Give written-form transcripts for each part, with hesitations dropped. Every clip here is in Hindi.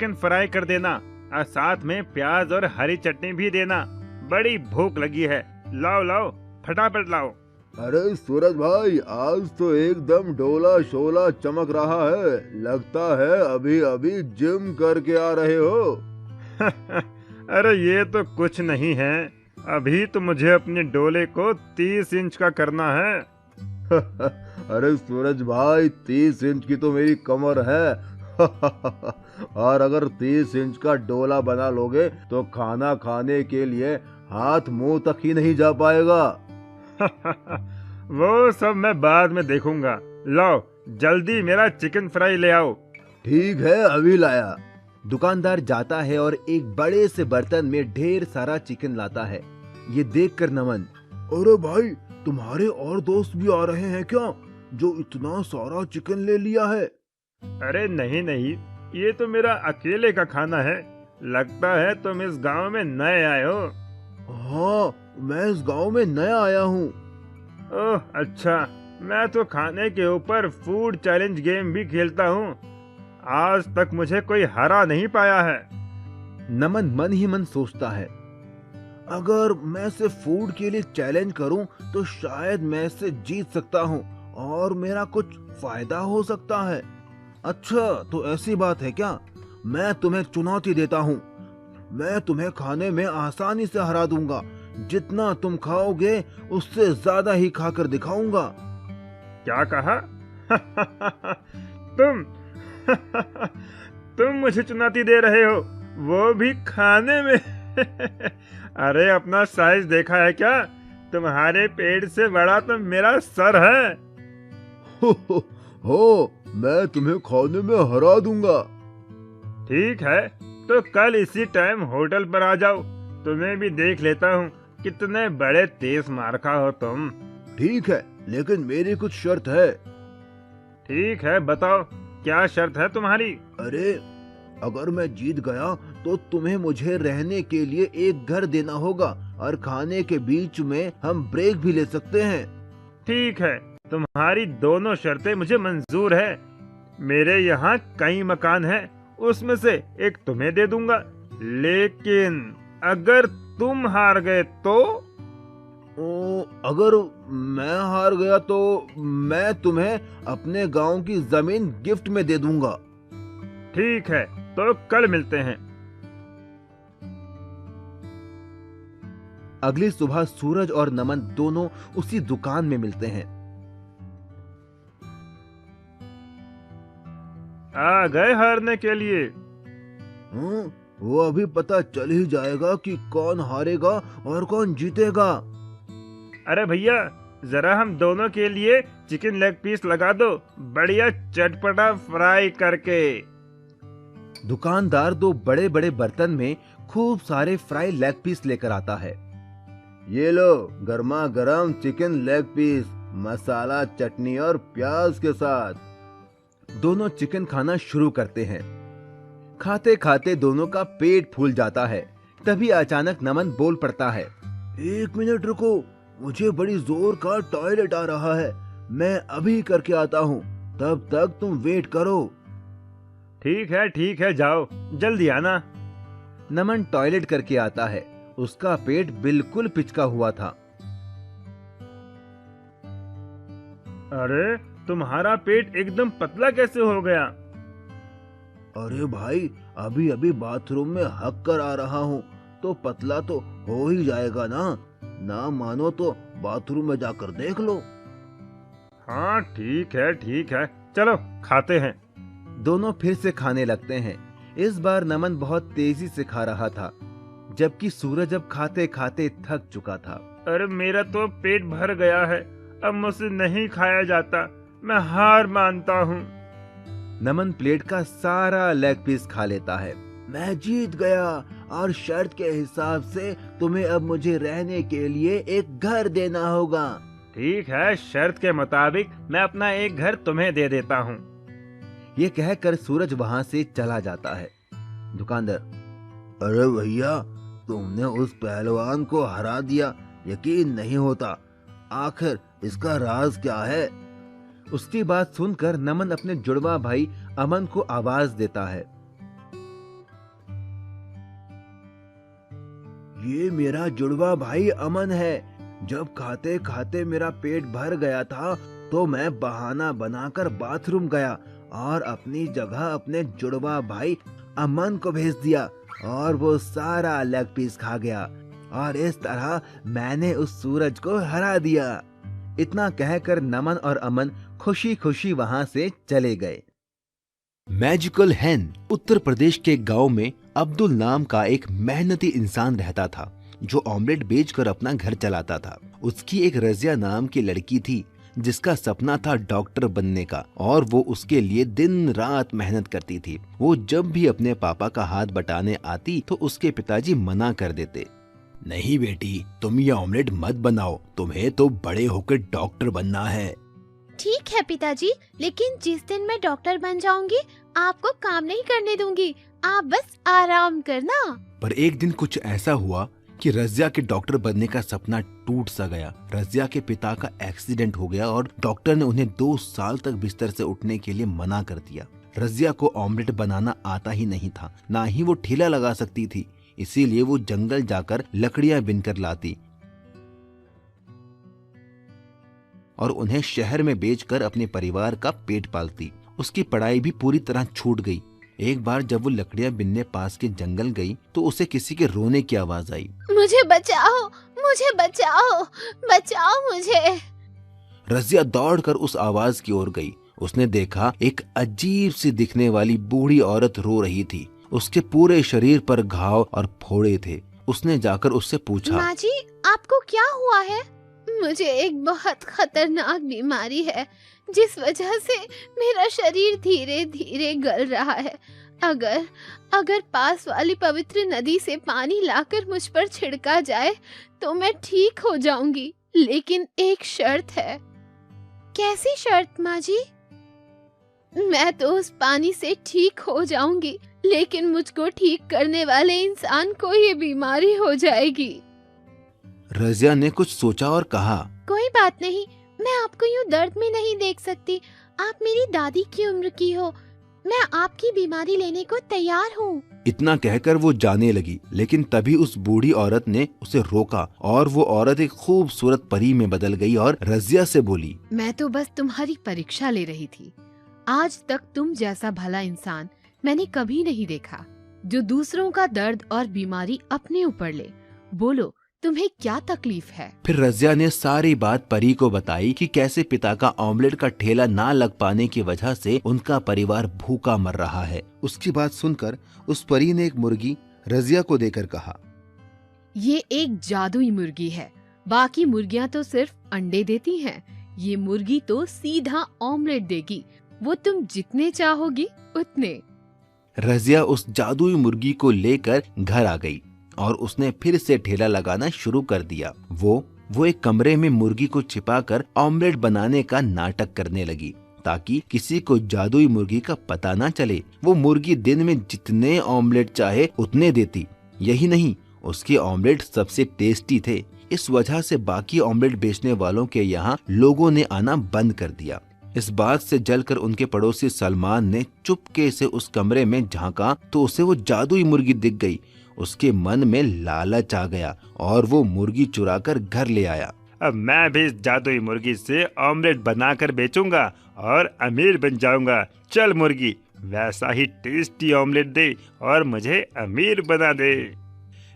चिकन फ्राई कर देना और साथ में प्याज और हरी चटनी भी देना। बड़ी भूख लगी है, लाओ लाओ फटाफट लाओ। अरे सूरज भाई, आज तो एकदम डोला शोला चमक रहा है। लगता है अभी अभी जिम करके आ रहे हो। अरे ये तो कुछ नहीं है, अभी तो मुझे अपने डोले को 30 इंच का करना है। अरे सूरज भाई, 30 इंच की तो मेरी कमर है। और अगर 30 इंच का डोला बना लोगे तो खाना खाने के लिए हाथ मुंह तक ही नहीं जा पाएगा। वो सब मैं बाद में देखूंगा। लाओ जल्दी मेरा चिकन फ्राई ले आओ। ठीक है, अभी लाया। दुकानदार जाता है और एक बड़े से बर्तन में ढेर सारा चिकन लाता है। ये देखकर नमन, अरे भाई, तुम्हारे और दोस्त भी आ रहे हैं क्या, जो इतना सारा चिकन ले लिया है? अरे नहीं नहीं, ये तो मेरा अकेले का खाना है। लगता है तुम इस गांव में नए आए हो। हाँ, मैं इस गांव में नया आया हूँ। ओह अच्छा, मैं तो खाने के ऊपर फूड चैलेंज गेम भी खेलता हूँ। आज तक मुझे कोई हरा नहीं पाया है। नमन मन ही मन सोचता है, अगर मैं सिर्फ फूड के लिए चैलेंज करूं तो शायद मैं इससे जीत सकता हूं और मेरा कुछ फायदा हो सकता है। अच्छा, तो ऐसी बात है क्या? मैं तुम्हें चुनौती देता हूं। मैं तुम्हें खाने में आसानी से हरा दूंगा। जितना तुम खाओगे उससे ज्यादा ही खाकर दिखाऊंगा। क्या कहा? तुम तुम मुझे चुनौती दे रहे हो, वो भी खाने में? अरे अपना साइज देखा है क्या? तुम्हारे पेट से बड़ा तो मेरा सर है। हो, मैं तुम्हें खाने में हरा दूंगा। ठीक है, तो कल इसी टाइम होटल पर आ जाओ। तुम्हें भी देख लेता हूँ कितने बड़े तेज मारखा हो तुम। ठीक है, लेकिन मेरी कुछ शर्त है। ठीक है, बताओ क्या शर्त है तुम्हारी? अरे, अगर मैं जीत गया तो तुम्हें मुझे रहने के लिए एक घर देना होगा और खाने के बीच में हम ब्रेक भी ले सकते हैं। ठीक है, तुम्हारी दोनों शर्तें मुझे मंजूर है। मेरे यहाँ कई मकान हैं, उसमें से एक तुम्हें दे दूंगा। लेकिन अगर तुम हार गए तो? अगर मैं हार गया तो मैं तुम्हें अपने गांव की जमीन गिफ्ट में दे दूंगा। ठीक है, तो कल मिलते हैं। अगली सुबह सूरज और नमन दोनों उसी दुकान में मिलते हैं। आ गए हारने के लिए? वो अभी पता चल ही जाएगा कि कौन हारेगा और कौन जीतेगा। अरे भैया, जरा हम दोनों के लिए चिकन लेग पीस लगा दो, बढ़िया चटपटा फ्राई करके। दुकानदार दो बड़े बड़े बर्तन में खूब सारे फ्राई लेग पीस लेकर आता है। ये लो, गर्मा गर्म चिकन लेग पीस, मसाला, चटनी और प्याज के साथ। दोनों चिकन खाना शुरू करते हैं। खाते खाते दोनों का पेट फूल जाता है। तभी अचानक नमन बोल पड़ता है, 1 मिनट रुको, मुझे बड़ी जोर का टॉयलेट आ रहा है। मैं अभी करके आता हूँ, तब तक तुम वेट करो। ठीक है, जाओ, जल्दी आना। नमन टॉयलेट करके आता है। उसका पेट बिल्कुल पिचका हुआ था। अरे, तुम्हारा पेट एकदम पतला कैसे हो गया? अरे भाई, अभी अभी बाथरूम में हक कर आ रहा हूँ, तो पतला तो हो ही जाएगा ना। ना मानो तो बाथरूम में जाकर देख लो। हाँ ठीक है, चलो खाते हैं। दोनों फिर से खाने लगते हैं। इस बार नमन बहुत तेजी से खा रहा था, जबकि सूरज अब खाते खाते थक चुका था। अरे मेरा तो पेट भर गया है, अब मुझसे नहीं खाया जाता, मैं हार मानता हूँ। नमन प्लेट का सारा लेग पीस खा लेता है। मैं जीत गया और शर्त के हिसाब से तुम्हें अब मुझे रहने के लिए एक घर देना होगा। ठीक है, शर्त के मुताबिक मैं अपना एक घर तुम्हें दे देता हूँ। ये कहकर सूरज वहाँ से चला जाता है। दुकानदार, अरे भैया, तुमने उस पहलवान को हरा दिया, यकीन नहीं होता। आखिर इसका राज क्या है? उसकी बात सुनकर नमन अपने जुड़वा भाई अमन को आवाज देता है। ये मेरा जुड़वा भाई अमन है। जब खाते खाते मेरा पेट भर गया था तो मैं बहाना बनाकर बाथरूम गया और अपनी जगह अपने जुड़वा भाई अमन को भेज दिया और वो सारा लेग पीस खा गया और इस तरह मैंने उस सूरज को हरा दिया। इतना कहकर नमन और अमन खुशी खुशी वहां से चले गए। मैजिकल हैन। उत्तर प्रदेश के गांव में अब्दुल नाम का एक मेहनती इंसान रहता था जो ऑमलेट बेचकर अपना घर चलाता था। उसकी एक रजिया नाम की लड़की थी जिसका सपना था डॉक्टर बनने का और वो उसके लिए दिन रात मेहनत करती थी। वो जब भी अपने पापा का हाथ बटाने आती तो उसके पिताजी मना कर देते। नहीं बेटी, तुम ये ऑमलेट मत बनाओ, तुम्हें तो बड़े होकर डॉक्टर बनना है। ठीक है पिताजी, लेकिन जिस दिन मैं डॉक्टर बन जाऊंगी आपको काम नहीं करने दूंगी, आप बस आराम करना। पर एक दिन कुछ ऐसा हुआ कि रजिया के डॉक्टर बनने का सपना टूट सा गया। रजिया के पिता का एक्सीडेंट हो गया और डॉक्टर ने उन्हें 2 साल तक बिस्तर से उठने के लिए मना कर दिया। रजिया को ऑमलेट बनाना आता ही नहीं था, ना ही वो ठेला लगा सकती थी, इसीलिए वो जंगल जाकर लकड़ियां बिनकर लाती और उन्हें शहर में बेचकर अपने परिवार का पेट पालती। उसकी पढ़ाई भी पूरी तरह छूट गई। एक बार जब वो लकड़ियां बिनने पास के जंगल गई तो उसे किसी के रोने की आवाज आई। मुझे बचाओ, मुझे बचाओ, बचाओ मुझे। रजिया दौड़कर उस आवाज की ओर गई। उसने देखा एक अजीब सी दिखने वाली बूढ़ी औरत रो रही थी। उसके पूरे शरीर पर घाव और फोड़े थे। उसने जाकर उससे पूछा, माँ जी, आपको क्या हुआ है? मुझे एक बहुत खतरनाक बीमारी है जिस वजह से मेरा शरीर धीरे धीरे गल रहा है। अगर पास वाली पवित्र नदी से पानी लाकर मुझ पर छिड़का जाए तो मैं ठीक हो जाऊंगी, लेकिन एक शर्त है। कैसी शर्त माँ जी? मैं तो उस पानी से ठीक हो जाऊंगी, लेकिन मुझको ठीक करने वाले इंसान को ये बीमारी हो जाएगी। रजिया ने कुछ सोचा और कहा, कोई बात नहीं, मैं आपको यूं दर्द में नहीं देख सकती। आप मेरी दादी की उम्र की हो, मैं आपकी बीमारी लेने को तैयार हूँ। इतना कहकर वो जाने लगी, लेकिन तभी उस बूढ़ी औरत ने उसे रोका और वो औरत एक खूबसूरत परी में बदल गई और रजिया से बोली, मैं तो बस तुम्हारी परीक्षा ले रही थी। आज तक तुम जैसा भला इंसान मैंने कभी नहीं देखा जो दूसरों का दर्द और बीमारी अपने ऊपर ले। बोलो, तुम्हें क्या तकलीफ है? फिर रजिया ने सारी बात परी को बताई कि कैसे पिता का ऑमलेट का ठेला ना लग पाने की वजह से उनका परिवार भूखा मर रहा है। उसकी बात सुनकर उस परी ने एक मुर्गी रजिया को देकर कहा, ये एक जादुई मुर्गी है, बाकी मुर्गियाँ तो सिर्फ अंडे देती हैं, ये मुर्गी तो सीधा ऑमलेट देगी, वो तुम जितने चाहोगी उतने। रजिया उस जादुई मुर्गी को लेकर घर आ गई और उसने फिर से ठेला लगाना शुरू कर दिया। वो एक कमरे में मुर्गी को छिपाकर ऑमलेट बनाने का नाटक करने लगी ताकि किसी को जादुई मुर्गी का पता ना चले। वो मुर्गी दिन में जितने ऑमलेट चाहे उतने देती। यही नहीं, उसके ऑमलेट सबसे टेस्टी थे। इस वजह से बाकी ऑमलेट बेचने वालों के यहाँ लोगों ने आना बंद कर दिया। इस बात से जलकर उनके पड़ोसी सलमान ने चुपके से उस कमरे में झांका तो उसे वो जादुई मुर्गी दिख गई। उसके मन में लालच आ गया और वो मुर्गी चुराकर घर ले आया। अब मैं भी इस जादुई मुर्गी से ऑमलेट बनाकर बेचूंगा और अमीर बन जाऊंगा। चल मुर्गी, वैसा ही टेस्टी ऑमलेट दे और मुझे अमीर बना दे।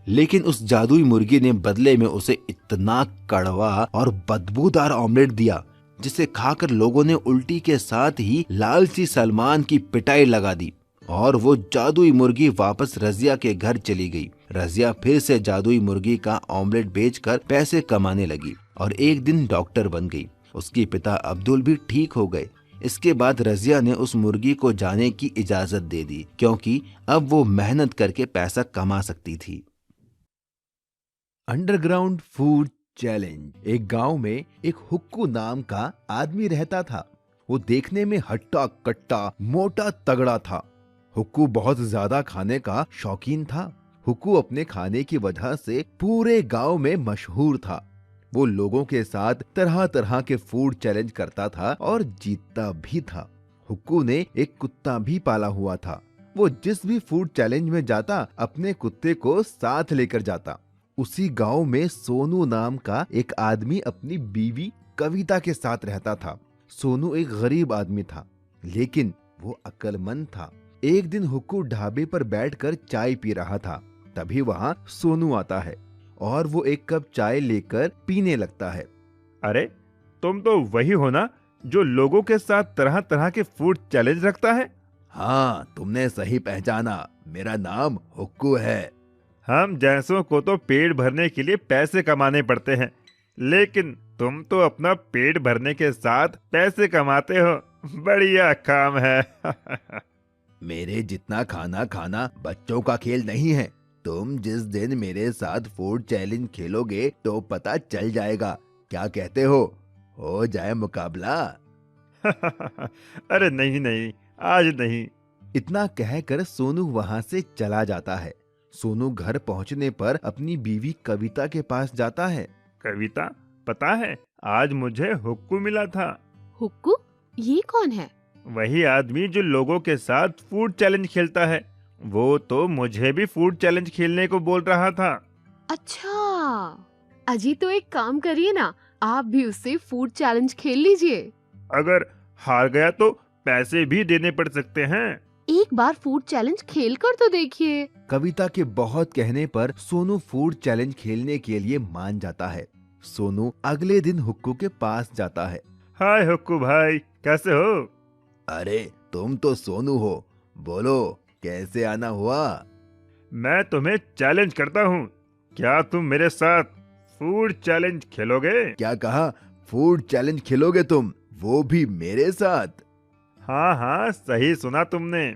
लेकिन उस जादुई मुर्गी ने बदले में उसे इतना कड़वा और बदबूदार ऑमलेट दिया जिसे खाकर लोगों ने उल्टी के साथ ही लालची सलमान की पिटाई लगा दी और वो जादुई मुर्गी वापस रजिया के घर चली गई। रजिया फिर से जादुई मुर्गी का ऑमलेट बेचकर पैसे कमाने लगी और एक दिन डॉक्टर बन गई। उसके पिता अब्दुल भी ठीक हो गए। इसके बाद रजिया ने उस मुर्गी को जाने की इजाजत दे दी क्योंकि अब वो मेहनत करके पैसा कमा सकती थी। Underground food challenge. एक गांव में एक हुक्कू नाम का आदमी रहता था। वो देखने में हट्टा कट्टा मोटा तगड़ा था। हुक्कू बहुत ज्यादा खाने का शौकीन था। हुक्कू अपने खाने की वजह से पूरे गांव में मशहूर था। वो लोगों के साथ तरह तरह के फूड चैलेंज करता था और जीतता भी था। हुक्कू ने एक कुत्ता भी पाला हुआ था। वो जिस भी फूड चैलेंज में जाता अपने कुत्ते को साथ लेकर जाता। उसी गांव में सोनू नाम का एक आदमी अपनी बीवी कविता के साथ रहता था। सोनू एक गरीब आदमी था, लेकिन वो अक्लमंद था। एक दिन हुक्कू ढाबे पर बैठकर चाय पी रहा था। तभी वहाँ सोनू आता है और वो एक कप चाय लेकर पीने लगता है। अरे, तुम तो वही हो ना जो लोगों के साथ तरह तरह के फूड चैलेंज रखता है? हाँ, तुमने सही पहचाना, मेरा नाम हुक्कू है। हम जैसों को तो पेट भरने के लिए पैसे कमाने पड़ते हैं, लेकिन तुम तो अपना पेट भरने के साथ पैसे कमाते हो। बढ़िया काम है। मेरे जितना खाना खाना बच्चों का खेल नहीं है। तुम जिस दिन मेरे साथ फूड चैलेंज खेलोगे तो पता चल जाएगा। क्या कहते हो जाए मुकाबला? अरे नहीं नहीं, आज नहीं। इतना कहकर सोनू वहाँ से चला जाता है। सोनू घर पहुँचने पर अपनी बीवी कविता के पास जाता है। कविता, पता है आज मुझे हुक्कू मिला था। हुक्कू? ये कौन है? वही आदमी जो लोगों के साथ फूड चैलेंज खेलता है। वो तो मुझे भी फूड चैलेंज खेलने को बोल रहा था। अच्छा, अजी तो एक काम करिए ना, आप भी उससे फूड चैलेंज खेल लीजिए। अगर हार गया तो पैसे भी देने पड़ सकते हैं। एक बार फूड चैलेंज खेल कर तो देखिए। कविता के बहुत कहने पर सोनू फूड चैलेंज खेलने के लिए मान जाता है। सोनू अगले दिन हुक्कू के पास जाता है। हाय हुक्कू भाई, कैसे हो? अरे, तुम तो सोनू हो, बोलो कैसे आना हुआ? मैं तुम्हें चैलेंज करता हूँ, क्या तुम मेरे साथ फूड चैलेंज खेलोगे? क्या कहा? फूड चैलेंज खेलोगे तुम, वो भी मेरे साथ? हाँ हाँ, सही सुना तुमने।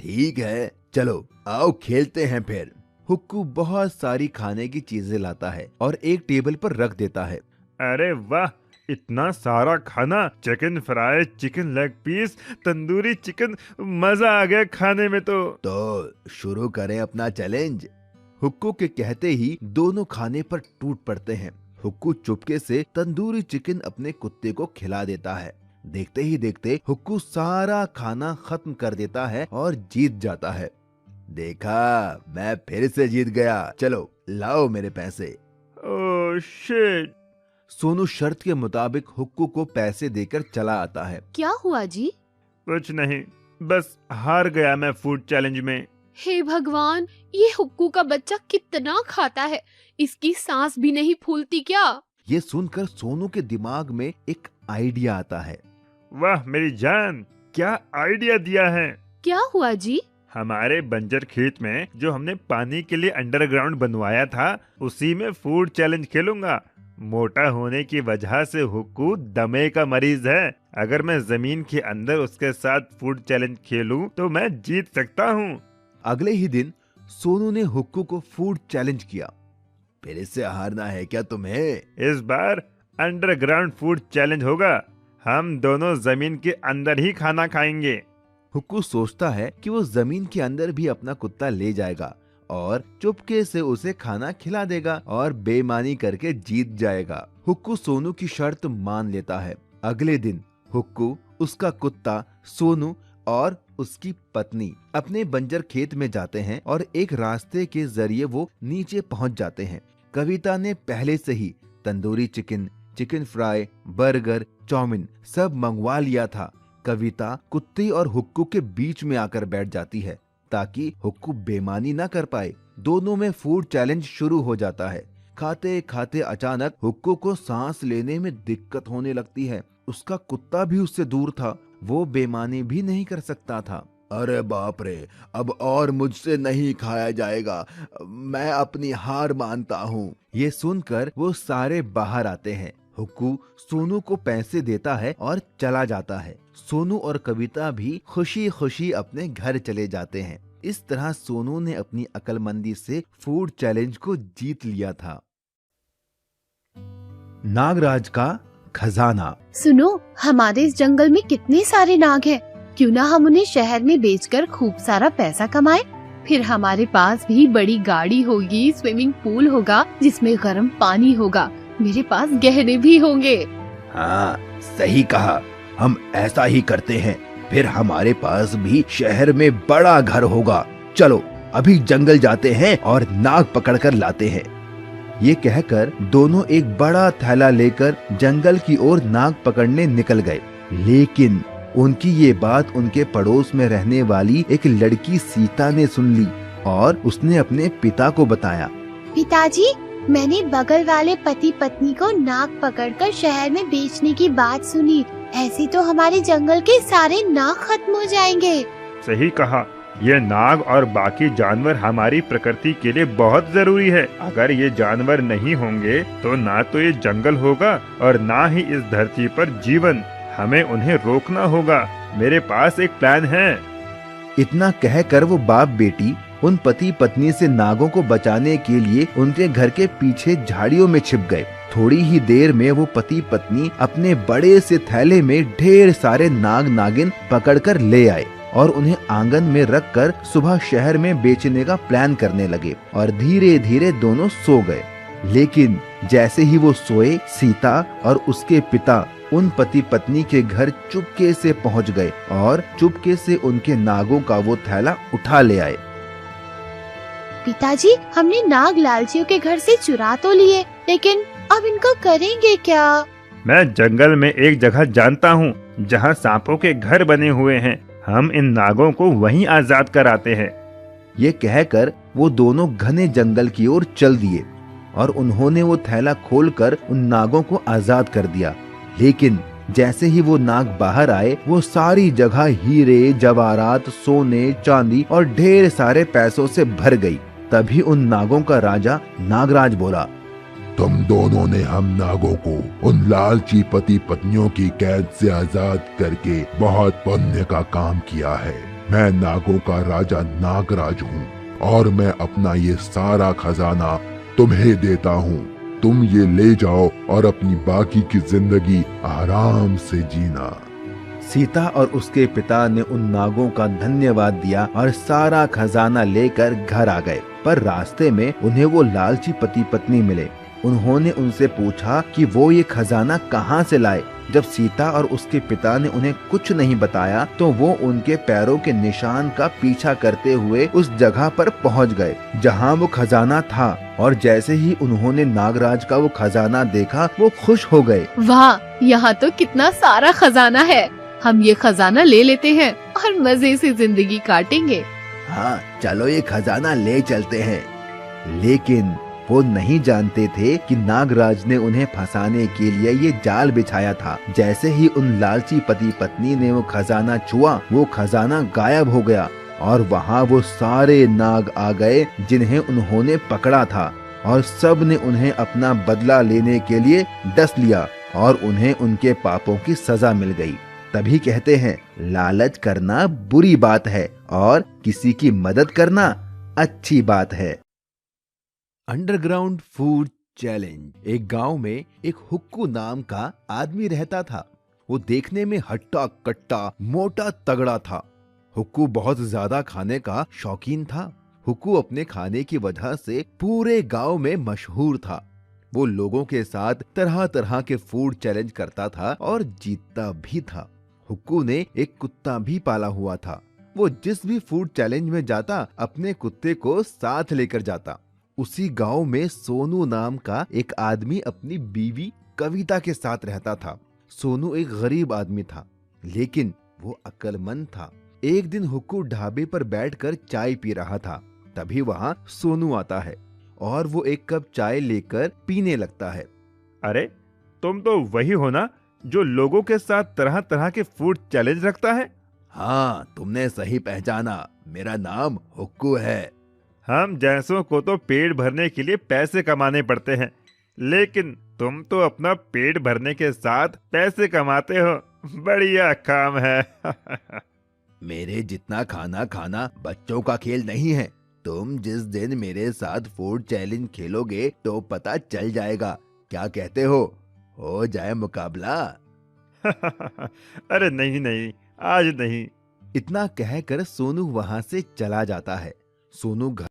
ठीक है, चलो आओ खेलते हैं फिर। हुक्कू बहुत सारी खाने की चीजें लाता है और एक टेबल पर रख देता है। अरे वाह, इतना सारा खाना! Chicken fry, chicken leg piece, tandoori chicken, मजा आ गया खाने में तो शुरू करें अपना चैलेंज। हुक्कू के कहते ही दोनों खाने पर टूट पड़ते हैं। हुक्कू चुपके से तंदूरी चिकन अपने कुत्ते को खिला देता है। देखते ही देखते हुक्कू सारा खाना खत्म कर देता है और जीत जाता है। देखा, मैं फिर से जीत गया। चलो लाओ मेरे पैसे। Oh shit! सोनू शर्त के मुताबिक हुक्कू को पैसे देकर चला आता है। क्या हुआ जी? कुछ नहीं, बस हार गया मैं फूड चैलेंज में। हे भगवान, ये हुक्कू का बच्चा कितना खाता है, इसकी सांस भी नहीं फूलती क्या? ये सुनकर सोनू के दिमाग में एक आइडिया आता है। वाह मेरी जान, क्या आइडिया दिया है! क्या हुआ जी? हमारे बंजर खेत में जो हमने पानी के लिए अंडरग्राउंड बनवाया था, उसी में फूड चैलेंज खेलूंगा। मोटा होने की वजह से हुक्कू दमे का मरीज है। अगर मैं जमीन के अंदर उसके साथ फूड चैलेंज खेलूं तो मैं जीत सकता हूँ। अगले ही दिन सोनू ने हुक्कू को फूड चैलेंज किया। फिर इससे हारना है क्या तुम्हें? इस बार अंडरग्राउंड फूड चैलेंज होगा। हम दोनों जमीन के अंदर ही खाना खाएंगे। हुक्कू सोचता है कि वो जमीन के अंदर भी अपना कुत्ता ले जाएगा और चुपके से उसे खाना खिला देगा और बेईमानी करके जीत जाएगा। हुक्कू सोनू की शर्त मान लेता है। अगले दिन हुक्कू, उसका कुत्ता, सोनू और उसकी पत्नी अपने बंजर खेत में जाते हैं और एक रास्ते के जरिए वो नीचे पहुंच जाते हैं। कविता ने पहले से ही tandoori chicken, chicken fry, burger, chow mein सब मंगवा लिया था। कविता कुत्ते और हुक्कू के बीच में आकर बैठ जाती है ताकि हुक्कू बेईमानी ना कर पाए। दोनों में फूड चैलेंज शुरू हो जाता है। खाते खाते अचानक हुक्कू को सांस लेने में दिक्कत होने लगती है। उसका कुत्ता भी उससे दूर था, वो बेईमानी भी नहीं कर सकता था। अरे बाप रे, अब और मुझसे नहीं खाया जाएगा, मैं अपनी हार मानता हूँ। ये सुनकर वो सारे बाहर आते हैं। हुक्कू सोनू को पैसे देता है और चला जाता है। सोनू और कविता भी खुशी खुशी अपने घर चले जाते हैं। इस तरह सोनू ने अपनी अक्लमंदी से फूड चैलेंज को जीत लिया था। नागराज का खजाना। सुनो, हमारे इस जंगल में कितने सारे नाग हैं। क्यों ना हम उन्हें शहर में बेचकर खूब सारा पैसा कमाएं। फिर हमारे पास भी बड़ी गाड़ी होगी, स्विमिंग पूल होगा जिसमें गर्म पानी होगा, मेरे पास गहने भी होंगे। हाँ, सही कहा, हम ऐसा ही करते हैं। फिर हमारे पास भी शहर में बड़ा घर होगा। चलो अभी जंगल जाते हैं और नाग पकड़ कर लाते हैं। ये कहकर दोनों एक बड़ा थैला लेकर जंगल की ओर नाग पकड़ने निकल गए। लेकिन उनकी ये बात उनके पड़ोस में रहने वाली एक लड़की सीता ने सुन ली और उसने अपने पिता को बताया। पिताजी, मैंने बगल वाले पति पत्नी को नाग पकड़कर शहर में बेचने की बात सुनी। ऐसे तो हमारे जंगल के सारे नाग खत्म हो जाएंगे। सही कहा, ये नाग और बाकी जानवर हमारी प्रकृति के लिए बहुत जरूरी है। अगर ये जानवर नहीं होंगे तो ना तो ये जंगल होगा और ना ही इस धरती पर जीवन। हमें उन्हें रोकना होगा। मेरे पास एक प्लान है। इतना कहकर वो बाप बेटी उन पति पत्नी से नागों को बचाने के लिए उनके घर के पीछे झाड़ियों में छिप गए। थोड़ी ही देर में वो पति पत्नी अपने बड़े से थैले में ढेर सारे नाग नागिन पकड़कर ले आए और उन्हें आंगन में रखकर सुबह शहर में बेचने का प्लान करने लगे और धीरे धीरे दोनों सो गए। लेकिन जैसे ही वो सोए, सीता और उसके पिता उन पति पत्नी के घर चुपके से पहुंच गए और चुपके से उनके नागों का वो थैला उठा ले आए। पिताजी, हमने नाग लालचियों के घर से चुरा तो लिए, लेकिन अब इनको करेंगे क्या? मैं जंगल में एक जगह जानता हूँ जहाँ सांपों के घर बने हुए हैं। हम इन नागों को वहीं आजाद कराते हैं। ये कहकर वो दोनों घने जंगल की ओर चल दिए और उन्होंने वो थैला खोलकर उन नागों को आजाद कर दिया। लेकिन जैसे ही वो नाग बाहर आए, वो सारी जगह हीरे जवाहरात, सोने, चांदी और ढेर सारे पैसों से भर गई। तभी उन नागों का राजा नागराज बोला, तुम दोनों ने हम नागों को उन लालची पति पत्नियों की कैद से आजाद करके बहुत पुण्य का काम किया है। मैं नागों का राजा नागराज हूँ और मैं अपना ये सारा खजाना तुम्हें देता हूँ। तुम ये ले जाओ और अपनी बाकी की जिंदगी आराम से जीना। सीता और उसके पिता ने उन नागों का धन्यवाद दिया और सारा खजाना लेकर घर आ गए। पर रास्ते में उन्हें वो लालची पति पत्नी मिले। उन्होंने उनसे पूछा कि वो ये खजाना कहाँ से लाए। जब सीता और उसके पिता ने उन्हें कुछ नहीं बताया तो वो उनके पैरों के निशान का पीछा करते हुए उस जगह पर पहुंच गए जहां वो खजाना था। और जैसे ही उन्होंने नागराज का वो खजाना देखा, वो खुश हो गए। वाह, यहाँ तो कितना सारा खजाना है। हम ये खजाना ले लेते हैं और मजे से जिंदगी काटेंगे। हाँ, चलो ये खजाना ले चलते हैं। लेकिन वो नहीं जानते थे कि नागराज ने उन्हें फंसाने के लिए ये जाल बिछाया था। जैसे ही उन लालची पति पत्नी ने वो खजाना छुआ, वो खजाना गायब हो गया और वहाँ वो सारे नाग आ गए जिन्हें उन्होंने पकड़ा था और सब ने उन्हें अपना बदला लेने के लिए डस लिया और उन्हें उनके पापों की सजा मिल गई। तभी कहते हैं, लालच करना बुरी बात है और किसी की मदद करना अच्छी बात है। Underground food challenge. एक गांव में एक हुक्कू नाम का आदमी रहता था। वो देखने में हट्टा कट्टा मोटा तगड़ा था। हुक्कू बहुत ज्यादा खाने का शौकीन था। हुक्कू अपने खाने की वजह से पूरे गांव में मशहूर था। वो लोगों के साथ तरह तरह के फूड चैलेंज करता था और जीतता भी था। हुक्कू ने एक कुत्ता भी पाला हुआ था। वो जिस भी फूड चैलेंज में जाता, अपने कुत्ते को साथ लेकर जाता। उसी गांव में सोनू नाम का एक आदमी अपनी बीवी कविता के साथ रहता था। सोनू एक गरीब आदमी था, लेकिन वो अक्लमंद था। एक दिन हुक्कू ढाबे पर बैठकर चाय पी रहा था। तभी वहाँ सोनू आता है और वो एक कप चाय लेकर पीने लगता है। अरे, तुम तो वही हो ना जो लोगों के साथ तरह तरह के फूड चैलेंज रखता है? हाँ, तुमने सही पहचाना। मेरा नाम हुक्कू है। हम जैसों को तो पेट भरने के लिए पैसे कमाने पड़ते हैं, लेकिन तुम तो अपना पेट भरने के साथ पैसे कमाते हो। बढ़िया काम है। मेरे जितना खाना खाना बच्चों का खेल नहीं है। तुम जिस दिन मेरे साथ फूड चैलेंज खेलोगे तो पता चल जाएगा। क्या कहते हो जाए मुकाबला? अरे नहीं नहीं, आज नहीं। इतना कहकर सोनू वहाँ से चला जाता है। सोनू घर